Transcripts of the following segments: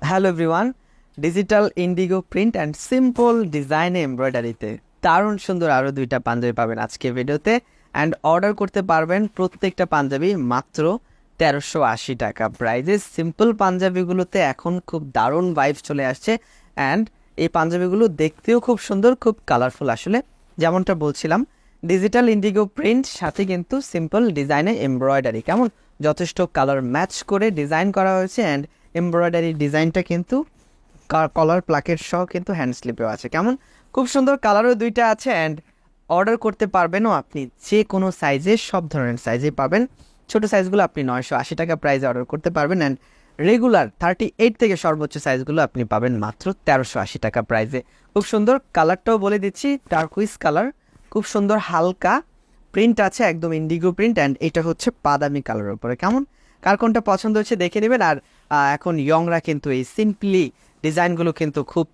Hello everyone, digital Indigo print and simple ডিজাইনে এমব্রয়ডারিতে দারুণ সুন্দর আরও দুইটা পাঞ্জাবি পাবেন আজকে ভিডিওতে। অ্যান্ড অর্ডার করতে পারবেন প্রত্যেকটা পাঞ্জাবি মাত্র 1380 টাকা প্রাইজে। সিম্পল পাঞ্জাবিগুলোতে এখন খুব দারুণ ভাইবস চলে আসছে অ্যান্ড এই পাঞ্জাবিগুলো দেখতেও খুব সুন্দর, খুব কালারফুল। আসলে যেমনটা বলছিলাম, ডিজিটাল ইন্ডিগো প্রিন্ট সাথে কিন্তু সিম্পল ডিজাইনে এমব্রয়ডারি, কেমন যথেষ্ট কালার ম্যাচ করে ডিজাইন করা হয়েছে। অ্যান্ড এমব্রয়ডারি ডিজাইনটা কিন্তু কলার প্লাকেট সহ কিন্তু হ্যান্ড স্লিপেও আছে, কেমন খুব সুন্দর। কালারও দুইটা আছে অ্যান্ড অর্ডার করতে পারবেনও আপনি যে কোনো সাইজে, সব ধরনের সাইজে পাবেন। ছোটো সাইজগুলো আপনি 980 টাকা প্রাইসে অর্ডার করতে পারবেন অ্যান্ড রেগুলার 38 থেকে সর্বোচ্চ সাইজগুলো আপনি পাবেন মাত্র 1380 টাকা প্রাইসে। খুব সুন্দর, কালারটাও বলে দিচ্ছি, টার্কুইজ কালার, খুব সুন্দর হালকা প্রিন্ট আছে, একদম ইন্ডিগো প্রিন্ট। অ্যান্ড এটা হচ্ছে বাদামি কালারের উপরে, কেমন কার কোনটা পছন্দ হচ্ছে দেখে নেবেন। আর এখন ইয়ংরা কিন্তু এই সিম্পলি ডিজাইনগুলো কিন্তু খুব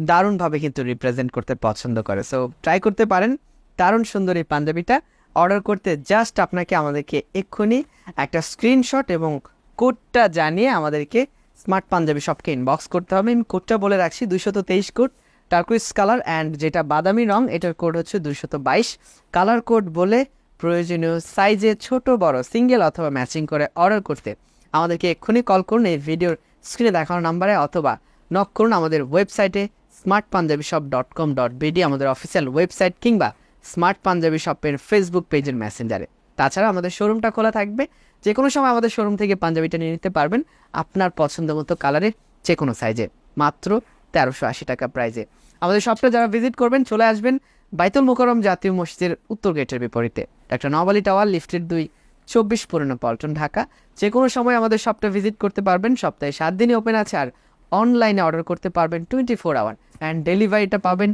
দারুণভাবে কিন্তু রিপ্রেজেন্ট করতে পছন্দ করে, সো ট্রাই করতে পারেন। দারুণ সুন্দর এই পাঞ্জাবিটা অর্ডার করতে জাস্ট আপনাকে আমাদেরকে এক্ষুনি একটা স্ক্রিনশট এবং কোডটা জানিয়ে আমাদেরকে স্মার্ট পাঞ্জাবি শপকে ইনবক্স করতে হবে। আমি কোডটা বলে রাখছি, 223 কোড, টার্কুইজ কালার অ্যান্ড যেটা বাদামি রং এটার কোড হচ্ছে 222। কালার কোড বলে প্রয়োজনীয় সাইজে ছোট বড় সিঙ্গেল অথবা ম্যাচিং করে অর্ডার করতে আমাদেরকে এক্ষুনি কল করুন এই ভিডিওর স্ক্রিনে দেখানো নাম্বারে, অথবা নক করুন আমাদের ওয়েবসাইটে smartpunjabishop.com.bd, আমাদের অফিসিয়াল ওয়েবসাইট, কিংবা স্মার্ট পাঞ্জাবি শপের ফেসবুক পেজের মেসেঞ্জারে। তাছাড়া আমাদের শোরুমটা খোলা থাকবে, যে কোনো সময় আমাদের শোরুম থেকে পাঞ্জাবিটা নিয়ে নিতে পারবেন আপনার পছন্দ মতো কালারে, যে কোনো সাইজে, মাত্র 1380 টাকা প্রাইজে। আমাদের শপটা যারা ভিজিট করবেন চলে আসবেন বাইতুল মোকাররম জাতীয় মসজিদের উত্তর গেটের বিপরীতে, একটা নবালি টাওয়ার, লিফটের 2, 24 পুরানো পল্টন, ঢাকা। যে কোনো সময় আমাদের শপটা ভিজিট করতে পারবেন, সপ্তাহে 7 দিনই ওপেন আছে। আর অনলাইনে অর্ডার করতে পারবেন 24 আওয়ার, অ্যান্ড ডেলিভারিটা পাবেন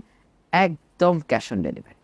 একদম ক্যাশ অন ডেলিভারি।